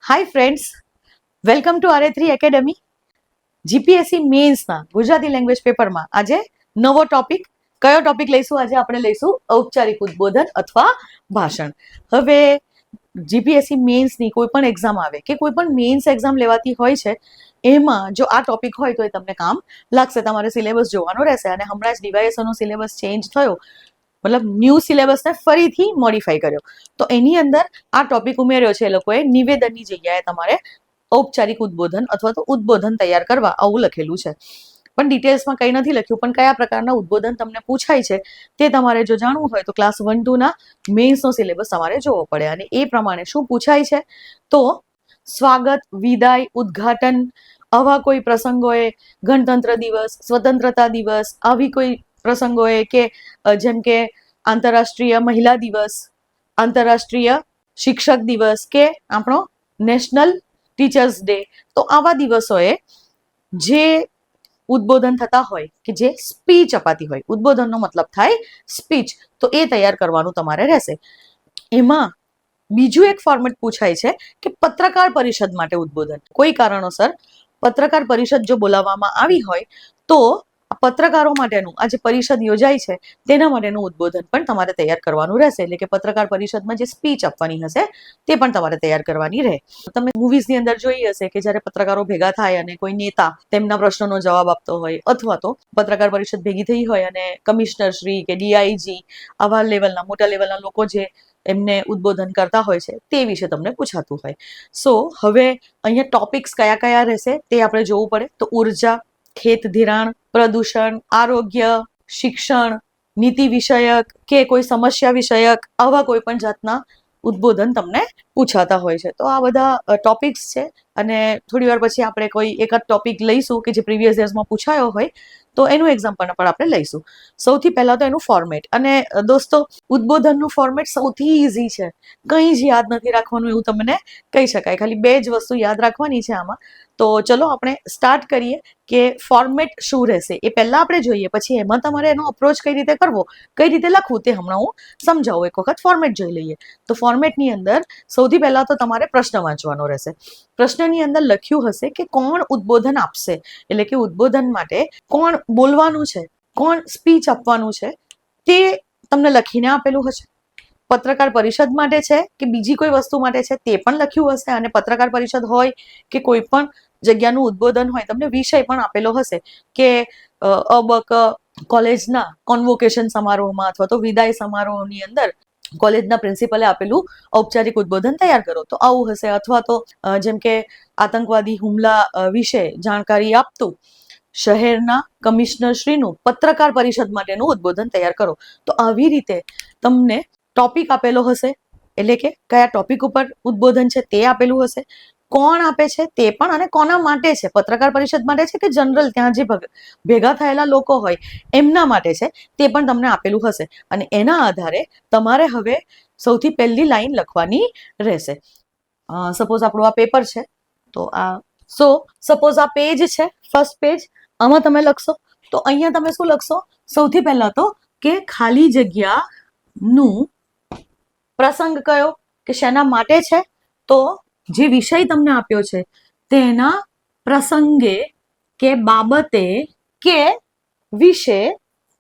Hi friends, welcome to RA3 academy. GPSC મેન્સના Gujarati language પેપરમાં આજે નવો ટોપિક. કયો ટોપિક લઈશું? આજે આપણે લઈશું ઔપચારિક ઉદ્બોધન અથવા ભાષણ. હવે જીપીએસસી મેન્સની કોઈ પણ એક્ઝામ આવે કે કોઈ પણ મેન્સ એક્ઝામ લેવાતી હોય છે, એમાં જો આ ટોપિક હોય તો એ તમને કામ લાગશે. તમારે સિલેબસ જોવાનો રહેશે. અને હમણાં જ ડીવાયએસઓનો સિલેબસ ચેન્જ થયો, મતલબ ન્યૂ સિલેબસને ફરીથી મોડિફાઈ કર્યો, તો એની અંદર આ ટોપિક ઉમેર્યો છે એ લોકોએ. નિવેદનની જગ્યાએ તમારે ઔપચારિક ઉદ્બોધન અથવા તો ઉદ્બોધન તૈયાર કરવા આવું લખેલું છે. પણ ડિટેલ્સમાં કંઈ નથી લખ્યું, પણ કયા પ્રકારના ઉદ્બોધન તમને પૂછાય છે તે તમારે જો જાણવું હોય તો ક્લાસ 1-2 મેન્સનો સિલેબસ તમારે જોવો પડે. અને એ પ્રમાણે શું પૂછાય છે તો સ્વાગત, વિદાય, ઉદ્ઘાટન, આવા કોઈ પ્રસંગોએ, ગણતંત્ર દિવસ, સ્વતંત્રતા દિવસ, આવી કોઈ પ્રસંગોએ કે જેમ કે આંતરરાષ્ટ્રીય મહિલા દિવસ, આંતરરાષ્ટ્રીય શિક્ષક દિવસ કે આપણો નેશનલ ટીચર્સ ડે, તો આવા દિવસોએ જે ઉદ્બોધન થતા હોય કે જે સ્પીચ અપાતી હોય, ઉદ્બોધનનો મતલબ થાય સ્પીચ, તો એ તૈયાર કરવાનું તમારે રહેશે. એમાં બીજું એક ફોર્મેટ પૂછાય છે કે પત્રકાર પરિષદ માટે ઉદ્બોધન. કોઈ કારણોસર પત્રકાર પરિષદ જો બોલાવવામાં આવી હોય તો પત્રકારો માટેનું આ જે પરિષદ યોજાય છે તેના માટેનું ઉદ્બોધન પણ તમારે તૈયાર કરવાનું રહેશે. એટલે કે પત્રકાર પરિષદમાં જે સ્પીચ આપવાની હશે તે પણ તમારે તૈયાર કરવાની રહે. તમે મૂવીઝની અંદર જોઈ હશે કે જ્યારે પત્રકારો ભેગા થાય અને કોઈ નેતા તેમના પ્રશ્નોનો જવાબ આપતો હોય, અથવા તો પત્રકાર પરિષદ ભેગી થઈ હોય અને કમિશનર શ્રી કે ડીઆઈજી આવા લેવલના મોટા લેવલના લોકો જે એમને ઉદ્બોધન કરતા હોય છે તે વિશે તમને પૂછાતું હોય. સો હવે અહીંયા ટોપિક્સ કયા કયા રહેશે તે આપણે જોવું પડે. તો ઉર્જા, ખેત ધિરાણ, પ્રદૂષણ, આરોગ્ય, શિક્ષણ, નીતિ વિષયક કે કોઈ સમસ્યા વિષયક, આવા કોઈ પણ જાતના ઉદ્બોધન તમને પૂછાતા હોય છે. તો આ બધા ટોપિક્સ છે. અને થોડી વાર પછી આપણે કોઈ એકાદ ટોપિક લઈશું કે જે પ્રીવિયસ યર્સમાં પૂછાયો હોય તો એનું એક્ઝામ્પલ પણ આપણે લઈશું. સૌથી પહેલા તો એનું ફોર્મેટ. અને દોસ્તો, ઉદ્બોધનનું ફોર્મેટ સૌથી ઇઝી છે, કંઈ જ યાદ નથી રાખવાનું એવું તમને કહી શકાય. ખાલી 2 જ વસ્તુ યાદ રાખવાની છે આમાં. તો ચલો આપણે સ્ટાર્ટ કરીએ કે ફોર્મેટ શું રહેશે એ પહેલા આપણે જોઈએ, પછી એમાં તમારે એનો અપ્રોચ કઈ રીતે કરવો, કઈ રીતે લખવું તે હમણાં હું સમજાવું. એક વખત ફોર્મેટ જોઈ લઈએ. તો ફોર્મેટની અંદર સૌથી પહેલા તો તમારે પ્રશ્ન વાંચવાનો રહેશે. પ્રશ્નની અંદર લખ્યું હશે કે કોણ ઉદ્બોધન આપશે, એટલે કે ઉદ્બોધન માટે કોણ બોલવાનું છે, કોણ સ્પીચ આપવાનું છે તે તમને લખીને આપેલું હશે. પત્રકાર પરિષદ માટે છે કે બીજી કોઈ વસ્તુ માટે છે તે પણ લખ્યું હશે. અને પત્રકાર પરિષદ હોય કે કોઈ પણ જગ્યાનું ઉદ્બોધન હોય, તમને વિષય પણ આપેલો હશે કે અબક કોલેજના કોન્વોકેશન સમારોહમાં અથવા તો વિદાય સમારોહની અંદર કોલેજના પ્રિન્સિપલે આપેલું ઔપચારિક ઉદ્બોધન તૈયાર કરો, તો આવું હશે. અથવા તો જેમ કે આતંકવાદી હુમલા વિશે જાણકારી આપતું શહેરના કમિશનર શ્રીનું પત્રકાર પરિષદ માટેનું ઉદ્બોધન તૈયાર કરો. તો આવી રીતે તમને ટોપિક આપેલો હશે, એટલે કે કયા ટોપિક ઉપર ઉદ્બોધન છે તે આપેલું હશે, કોણ આપે છે તે પણ, અને કોના માટે છે, પત્રકાર પરિષદ માટે છે કે જનરલ ત્યાં જે ભેગા થયેલા લોકો હોય એમના માટે છે તે પણ તમને આપેલું હશે. અને એના આધારે તમારે હવે સૌથી પહેલી લાઈન લખવાની રહેશે. સપોઝ આપણું આ પેપર છે, તો સપોઝ આ પેજ છે, ફર્સ્ટ પેજ, આમાં તમે લખશો. તો અહીંયા તમે શું લખશો? સૌથી પહેલા તો કે ખાલી જગ્યા નું પ્રસંગ કયો, કે શેના માટે છે, તો જે વિષય તમને આપ્યો છે તેના પ્રસંગે કે બાબતે કે વિશે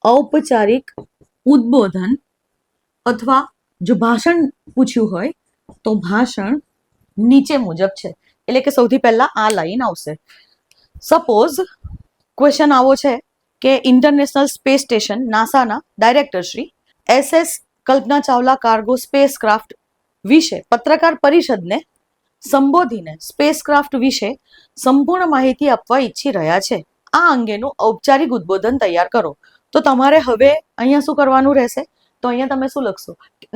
ઔપચારિક ઉદ્બોધન, અથવા જો ભાષણ પૂછ્યું હોય તો ભાષણ નીચે મુજબ છે. એટલે કે સૌથી પહેલા આ લાઈન આવશે. સપોઝ ક્વેશ્ચન આવો છે કે ઇન્ટરનેશનલ સ્પેસ સ્ટેશન નાસાના director Shri SS Kalpana Chawla cargo spacecraft વિશે પત્રકાર પરિષદને સંબોધીને સ્પેસક્રાફ્ટ વિશે સંપૂર્ણ માહિતી આપવા ઈચ્છી રહ્યા છે. આ અંગેનું ઔપચારિક ઉદ્બોધન તૈયાર કરો. તો તમારે હવે અહીંયા શું કરવાનું રહેશે? તો અહીંયા તમે શું લખશો?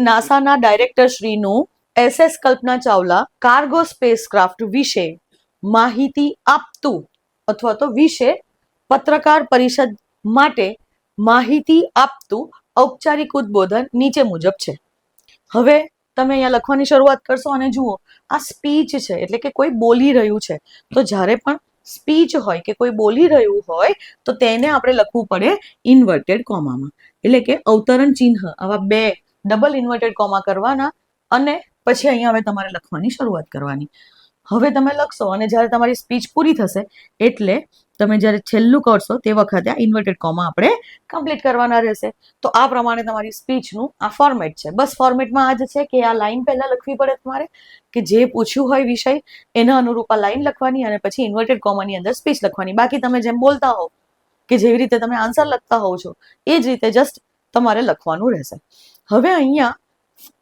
નાસાના director શ્રીનું SS Kalpana Chawla cargo spacecraft વિશે માહિતી આપતું અથવા તો વિશે પત્રકાર પરિષદ માટે માહિતી આપતું ઔપચારિક ઉદ્બોધન નીચે મુજબ છે. હવે તમે અહીંયા લખવાની શરૂઆત કરશો અને જુઓ આ સ્પીચ છે, એટલે કે કોઈ બોલી રહ્યું છે. તો જ્યારે પણ સ્પીચ હોય કે કોઈ બોલી રહ્યું હોય તો તેને આપણે લખવું પડે ઇન્વર્ટેડ કોમામાં, એટલે કે અવતરણ ચિહ્ન, આવા 2 ડબલ ઇન્વર્ટેડ કોમા કરવાના અને પછી અહીંયા હવે તમારે લખવાની શરૂઆત કરવાની. હવે તમે લખશો અને જ્યારે તમારી સ્પીચ પૂરી થશે એટલે તમે જ્યારે છેલ્લું કરશો તે વખતે આ ઇન્વર્ટેડ કોમા આપણે કમ્પ્લીટ કરવાના રહેશે. તો આ પ્રમાણે તમારી સ્પીચનું આ ફોર્મેટ છે. બસ ફોર્મેટમાં આ જ છે કે આ લાઈન પહેલા લખવી પડે તમારે, કે જે પૂછ્યું હોય વિષય એના અનુરૂપ આ લાઈન લખવાની અને પછી ઇન્વર્ટેડ કોમાની અંદર સ્પીચ લખવાની. બાકી તમે જેમ બોલતા હો કે જેવી રીતે તમે આન્સર લખતા હોવ છો એ જ રીતે જસ્ટ તમારે લખવાનું રહેશે. હવે અહીંયા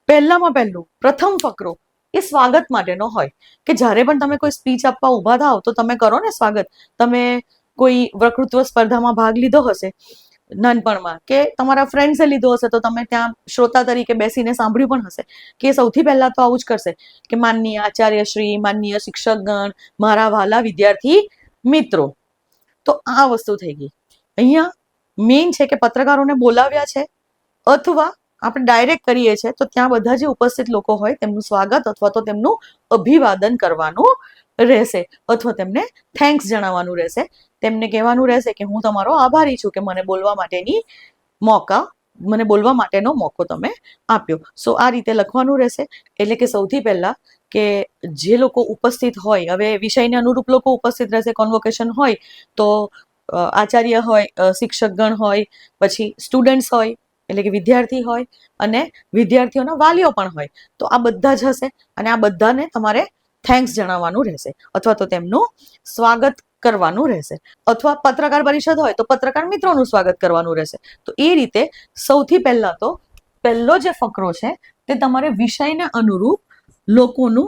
પહેલામાં પહેલું પ્રથમ ફકરો એ સ્વાગત માટેનો હોય કે જ્યારે પણ તમે કોઈ સ્પીચ આપવા ઊભા થાવ તો તમે કરો ને સ્વાગત. તમે કોઈ વક્તૃત્વ સ્પર્ધામાં ભાગ લીધો હશે નાનપણમાં, કે તમારા ફ્રેન્ડ્સે લીધો હશે તો તમે ત્યાં શ્રોતા તરીકે બેસીને સાંભળ્યું પણ હશે કે સૌથી પહેલા તો આવું જ કરશે કે માનનીય આચાર્યશ્રી, માનનીય શિક્ષકગણ, મારા વહાલા વિદ્યાર્થી મિત્રો. તો આ વસ્તુ થઈ ગઈ. અહીંયા મેઇન છે કે પત્રકારોને બોલાવ્યા છે અથવા આપણે ડાયરેક્ટ કરીએ છીએ તો ત્યાં બધા જે ઉપસ્થિત લોકો હોય તેમનું સ્વાગત અથવા તો તેમનું અભિવાદન કરવાનું રહેશે અથવા તેમને થેન્ક્સ જણાવવાનું રહેશે. તેમને કહેવાનું રહેશે કે હું તમારો આભારી છું કે મને બોલવા માટેનો મોકો તમે આપ્યો. સો આ રીતે લખવાનું રહેશે. એટલે કે સૌથી પહેલા કે જે લોકો ઉપસ્થિત હોય, હવે વિષયને અનુરૂપ લોકો ઉપસ્થિત રહેશે. કોન્વોકેશન હોય તો આચાર્ય હોય, શિક્ષકગણ હોય, પછી સ્ટુડન્ટ્સ હોય એટલે કે વિદ્યાર્થી હોય અને વિદ્યાર્થીઓના વાલીઓ પણ હોય. તો આ બધા જ હશે અને આ બધાને તમારે થેન્ક્સ જણાવવાનું રહેશે અથવા તો તેમનું સ્વાગત કરવાનું રહેશે. અથવા પત્રકાર પરિષદ હોય તો પત્રકાર મિત્રોનું સ્વાગત કરવાનું રહેશે. તો એ રીતે સૌથી પહેલા તો પહેલો જે ફકરો છે તે તમારે વિષયને અનુરૂપ લોકોનું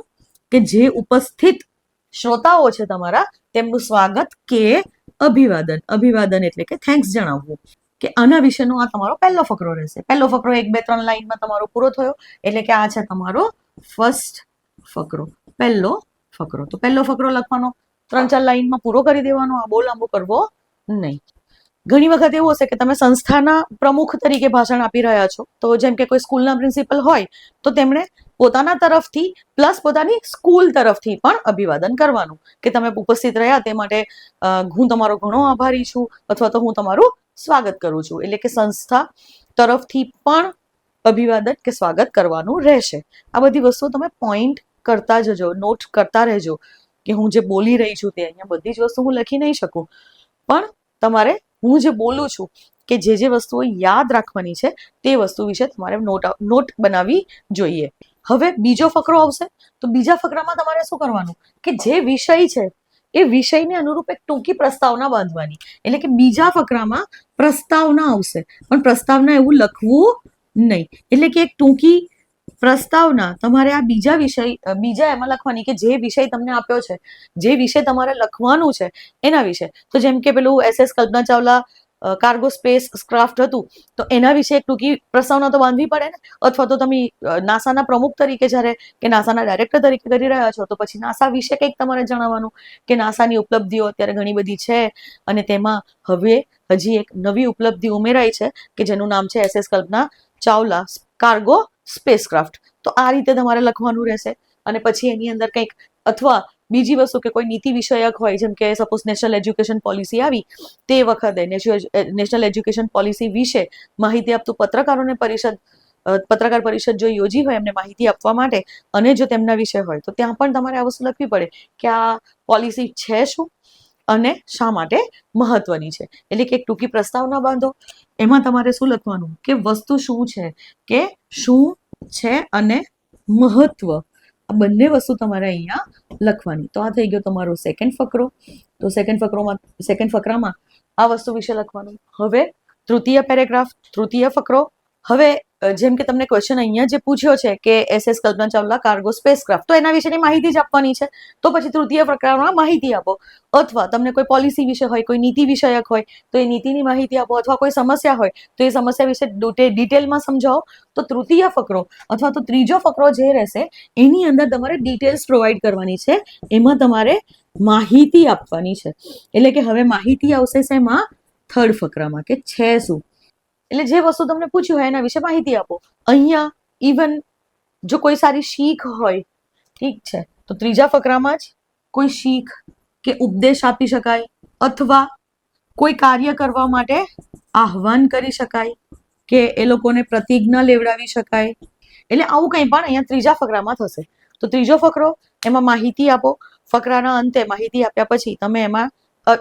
કે જે ઉપસ્થિત શ્રોતાઓ છે તમારા તેમનું સ્વાગત કે અભિવાદન. અભિવાદન એટલે કે થેન્ક્સ જણાવવું કે આના વિશેનો આ તમારો પહેલો ફકરો રહેશે. પહેલો ફકરો 1, 2, 3 લાઈનમાં તમારો પૂરો થયો એટલે કે આ છે તમારો ફર્સ્ટ ફકરો, પહેલો ફકરો. તો પહેલો ફકરો લખવાનો, 3-4 લાઈનમાં પૂરો કરી દેવાનો, આ બહુ લાંબો કરવો નહીં. ઘણી વખત એવું હશે કે તમે સંસ્થાના પ્રમુખ તરીકે ભાષણ આપી રહ્યા છો, તો જેમ કે કોઈ સ્કૂલના પ્રિન્સિપલ હોય તો તેમણે પોતાના તરફથી પ્લસ પોતાની સ્કૂલ તરફથી પણ અભિવાદન કરવાનું કે તમે ઉપસ્થિત રહ્યા તે માટે હું તમારો ઘણો આભારી છું અથવા તો હું તમારું સ્વાગત કરું છું. એટલે કે સંસ્થા તરફથી પણ અભિવાદન કે સ્વાગત કરવાનું રહેશે. આ બધી વસ્તુઓ તમે પોઈન્ટ કરતા જજો, નોટ કરતા રહેજો કે હું જે બોલી રહી છું તે અહીંયા બધી જ વસ્તુ હું લખી નહીં શકું, પણ તમારે હું જે બોલું છું કે જે વસ્તુઓ યાદ રાખવાની છે તે વસ્તુ વિશે તમારે નોટ બનાવવી જોઈએ. હવે બીજો ફકરો આવશે તો બીજા ફકરામાં તમારે શું કરવાનું કે જે વિષય છે એ વિષયને અનુરૂપ એક ટૂંકી પ્રસ્તાવના બાંધવાની. એટલે કે બીજા ફકરામાં પ્રસ્તાવના આવશે પણ પ્રસ્તાવના એવું લખવું નહીં. એટલે કે એક ટૂંકી પ્રસ્તાવના તમારે આ બીજા એમાં લખવાની કે જે વિષય તમને આપ્યો છે, જે વિષય તમારે લખવાનું છે એના વિશે. તો જેમ કે પેલું SS Kalpana Chawla cargo space craft હતું તો એના વિશે એક ટૂંકી પ્રસ્તાવના તો બાંધવી પડે ને. અથવા તો તમે નાસાના પ્રમુખ તરીકે જ્યારે કે નાસાના ડાયરેક્ટર તરીકે કરી રહ્યા છો તો પછી નાસા વિશે કંઈક તમારે જણાવવાનું કે નાસાની ઉપલબ્ધિઓ અત્યારે ઘણી બધી છે અને તેમાં હવે હજી એક નવી ઉપલબ્ધિ ઉમેરાઈ છે કે જેનું નામ છે SS Kalpana Chawla cargo spacecraft. તો આ રીતે તમારે લખવાનું રહેશે. અને પછી એની અંદર કંઈક અથવા બીજી વસ્તુ કે કોઈ નીતિ વિષયક હોય, જેમ કે સપોઝ નેશનલ એજ્યુકેશન પોલિસી આવી તે વખતે નેશનલ એજ્યુકેશન પોલિસી વિશે માહિતી આપતું પત્રકાર પરિષદ જો યોજી હોય એમને માહિતી આપવા માટે અને જો તેમના વિષય હોય તો ત્યાં પણ તમારે આ વસ્તુ લખવી પડે કે આ પોલિસી છે શું અને શા માટે મહત્વની છે. એટલે કે એક ટૂંકી પ્રસ્તાવના બાંધો. એમાં તમારે શું લખવાનું કે વસ્તુ શું છે, કે શું છે અને મહત્વ, આ બંને વસ્તુ તમારે અહીંયા લખવાની. તો આ થઈ ગયો તમારો સેકન્ડ ફકરો. તો સેકન્ડ ફકરામાં આ વસ્તુ વિશે લખવાનું. હવે તૃતીય પેરેગ્રાફ, તૃતીય ફકરો. હવે જેમ કે તમને ક્વેશ્ચન અહીંયા જે પૂછ્યો છે કે SS Kalpana Chawla cargo spacecraft, તો એના વિશેની માહિતી જ આપવાની છે. તો પછી તૃતીય પ્રકારમાં માહિતી આપો. અથવા તમને કોઈ પોલિસી વિશે હોય, કોઈ નીતિ વિષયક હોય તો એ નીતિની માહિતી આપો. અથવા કોઈ સમસ્યા હોય તો એ સમસ્યા વિશે ડિટેલમાં સમજાવો. તો તૃતીય ફકરો અથવા તો ત્રીજો ફકરો જે રહેશે એની અંદર તમારે ડિટેલ્સ પ્રોવાઈડ કરવાની છે. એમાં તમારે માહિતી આપવાની છે. એટલે કે હવે માહિતી આવશે શેમાં? થર્ડ ફકરામાં કે છે શું. એટલે જે વસ્તુ તમને પૂછ્યું હોય એના વિશે માહિતી આપો. અહીંયા ઇવન જો કોઈ સારી શીખ હોય, ઠીક છે, તો ત્રીજા ફકરામાં જ કોઈ શીખ કે ઉપદેશ આપી શકાય અથવા કોઈ કાર્ય કરવા માટે આહ્વાન કરી શકાય કે એ લોકોને પ્રતિજ્ઞા લેવડાવી શકાય. એટલે આવું કંઈ પણ અહીંયા ત્રીજા ફકરામાં થશે. તો ત્રીજો ફકરો એમાં માહિતી આપો. ફકરાના અંતે માહિતી આપ્યા પછી તમે એમાં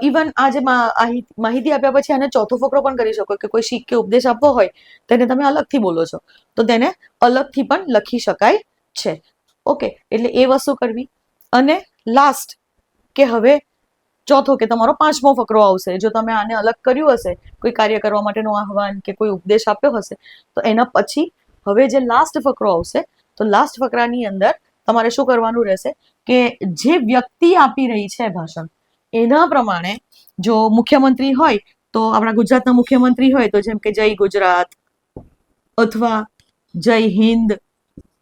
ઇવન આ જે માહિતી આપ્યા પછી આને ચોથો ફકરો પણ કરી શકો કે કોઈ શીખ કે ઉપદેશ આપવો હોય તેને તમે અલગથી બોલો છો તો તેને અલગથી પણ લખી શકાય છે. ઓકે, એટલે એ વસ્તુ કરવી. અને લાસ્ટ કે હવે ચોથો કે તમારો પાંચમો ફકરો આવશે. જો તમે આને અલગ કર્યું હશે, કોઈ કાર્ય કરવા માટેનું આહવાન કે કોઈ ઉપદેશ આપ્યો હશે, તો એના પછી હવે જે લાસ્ટ ફકરો આવશે તો લાસ્ટ ફકરાની અંદર તમારે શું કરવાનું રહેશે કે જે વ્યક્તિ આપી રહી છે ભાષણ એના પ્રમાણે જો મુખ્યમંત્રી હોય તો આપણા ગુજરાતના મુખ્યમંત્રી હોય તો જેમ કે જય ગુજરાત અથવા જય હિન્દ,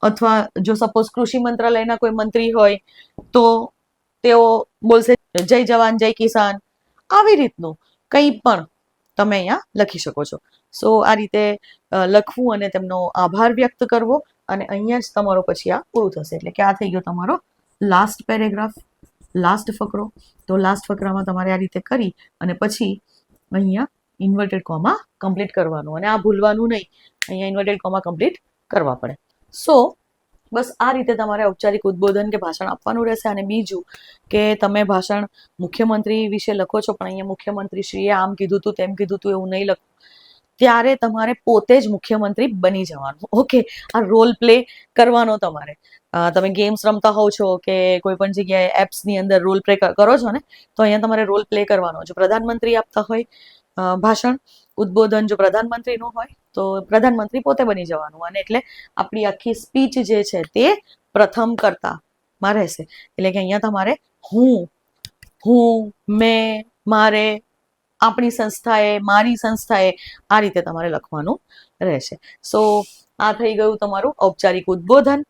અથવા જો સપોઝ કૃષિ મંત્રાલયના કોઈ મંત્રી હોય તો તેઓ બોલશે જય જવાન જય કિસાન. આવી રીતનું કંઈ પણ તમે અહીંયા લખી શકો છો. સો આ રીતે લખવું અને તેમનો આભાર વ્યક્ત કરવો અને અહીંયા જ તમારો પછી આ પૂરું થશે. એટલે કે આ થઈ ગયો તમારો લાસ્ટ પેરેગ્રાફ, લાસ્ટ ફકરો. તો લાસ્ટ ફકરામાં તમારે આ રીતે કરી અને પછી અહીંયા ઇન્વર્ટેડ કોમા કમ્પ્લીટ કરવાનું અને આ ભૂલવાનું નહીં, અહીંયા ઇન્વર્ટેડ કોમા કમ્પ્લીટ કરવા પડે. સો બસ આ રીતે તમારે ઔપચારિક ઉદ્બોધન કે ભાષણ આપવાનું રહેશે. અને બીજું કે તમે ભાષણ મુખ્યમંત્રી વિશે લખો છો પણ અહીંયા મુખ્યમંત્રીશ્રીએ આમ કીધું હતું તેમ કીધું હતું એવું નહીં લખો. ત્યારે તમારે પોતે જ મુખ્યમંત્રી બની જવાનું. ઓકે, આ રોલ પ્લે કરવાનો તમારે. તમે ગેમ્સ રમતા હોવ છો કે કોઈ પણ જગ્યાએ એપ્સની અંદર રોલ પ્લે કરો છો ને, તો અહીંયા તમારે રોલ પ્લે કરવાનો. જો પ્રધાનમંત્રી આપતા હોય ભાષણ ઉદ્બોધન, જો પ્રધાનમંત્રીનું હોય તો પ્રધાનમંત્રી પોતે બની જવાનું. અને એટલે આપણી આખી સ્પીચ જે છે તે પ્રથમ કર્તામાં રહેશે. એટલે કે અહીંયા તમારે હું, મેં, મારે, આપણી સંસ્થાએ, મારી સંસ્થાએ, આ રીતે તમારે લખવાનું રહેશે. સો આ થઈ ગયું તમારું ઔપચારિક ઉદ્બોધન.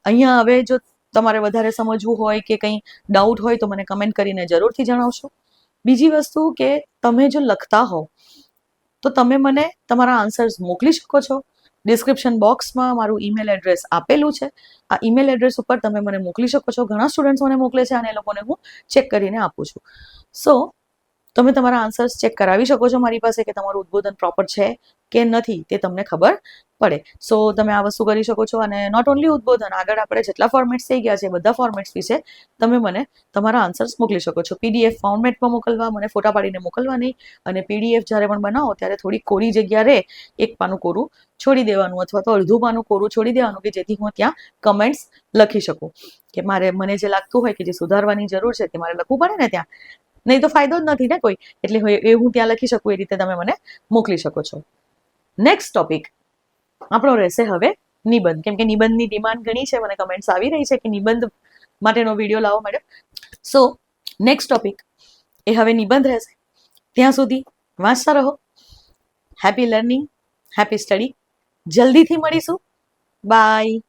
અહીંયા હવે જો તમારે વધારે સમજવું હોય કે કંઈ ડાઉટ હોય તો મને કમેન્ટ કરીને જરૂરથી જણાવશો. બીજી વસ્તુ કે તમે જો લખતા હો તો તમે મને તમારા આન્સર્સ મોકલી શકો છો. ડિસ્ક્રિપ્શન બોક્સમાં મારું ઈમેલ એડ્રેસ આપેલું છે. આ ઈમેલ એડ્રેસ ઉપર તમે મને મોકલી શકો છો. ઘણા સ્ટુડન્ટ્સ મને મોકલે છે અને એ લોકોને હું ચેક કરીને આપું છું. સો તમે તમારા આન્સર્સ ચેક કરાવી શકો છો મારી પાસે કે તમારું ઉદ્બોધન પ્રોપર છે કે નથી, તે તમને ખબર પડે. સો તમે આ વસ્તુ કરી શકો છો. અને નોટ ઓનલી ઉદ્બોધન, આગળ આપણે જેટલા ફોર્મેટ્સ થઈ ગયા છે બધા ફોર્મેટ્સ વિશે તમે મને તમારા આન્સર્સ મોકલી શકો છો. પીડીએફ ફોર્મેટમાં મોકલવા, મને ફોટા પાડીને મોકલવા નહીં. અને પીડીએફ જ્યારે પણ બનાવો ત્યારે થોડી કોરી જગ્યા રહે, એક પાનું કોરું છોડી દેવાનું અથવા તો અડધું પાનું કોરું છોડી દેવાનું કે જેથી હું ત્યાં કમેન્ટ્સ લખી શકું. કે મને જે લાગતું હોય કે જે સુધારવાની જરૂર છે તે મારે લખવું પડે ને ત્યાં, નહીં તો ફાયદો જ નથી ને કોઈ. એટલે એ હું ત્યાં લખી શકું એ રીતે તમે મને મોકલી શકો છો. નેક્સ્ટ ટોપિક આપણો રહેશે હવે નિબંધ. કેમ કે નિબંધની ડિમાન્ડ ઘણી છે, મને કમેન્ટ્સ આવી રહી છે કે નિબંધ માટેનો વિડીયો લાવો મેડમ. સો નેક્સ્ટ ટોપિક એ હવે નિબંધ રહેશે. ત્યાં સુધી વાંચતા રહો. Happy learning, happy study. જલ્દીથી મળીશું. બાય.